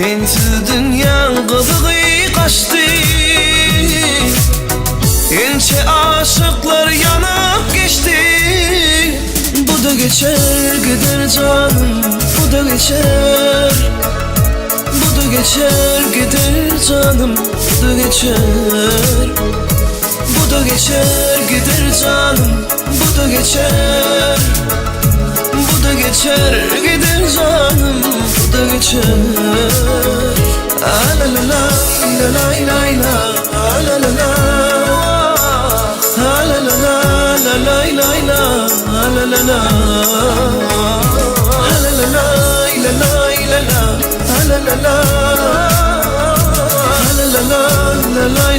Sensiz dünya kızığı kaçtı. Ençe aşıklar yanıp geçti. Bu da geçer gider canım, bu da geçer. Bu da geçer gider canım, bu da geçer. Bu da geçer gider canım, bu da geçer. Bu da geçer gider canım, bu da geçer. La la la la la la la la la la. La la la la la la la la la la. La la la la la la la la la. La la la la la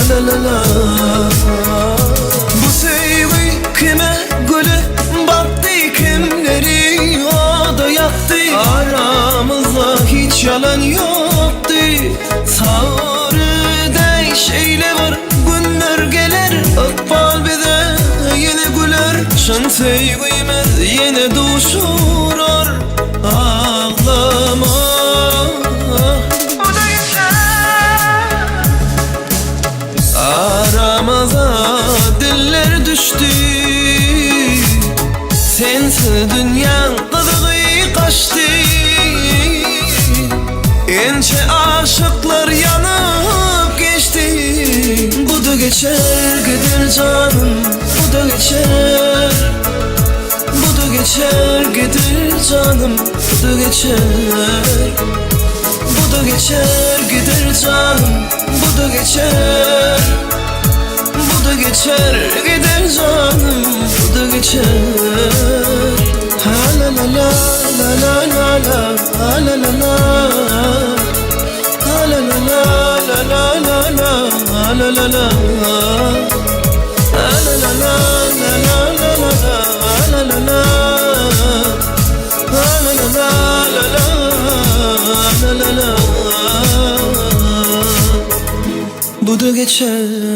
la la la. Bu sevgi kime gülü battı, kimleri o da yaktı. Aramızda hiç yalan yoktu. Sağırda şeyle var, günler gelir, akbal bize yine güler. Şan sevgimiz yine duşurar. Ağlama. Aramıza diller düştü. Sensiz dünya kızığı kaçtı. Ençe aşıklar yanıp geçti. Bu da geçer gider canım, bu da geçer. Bu da geçer gider canım, bu da geçer. Bu da geçer gider canım, bu da geçer. Bu da geçer gider canım, bu da geçer. Ha la la la la la la la la la la. Ha la la la la la la la la la la. Ha la la la la la la la la la. Ha la la la la la la la. Bu da geçer.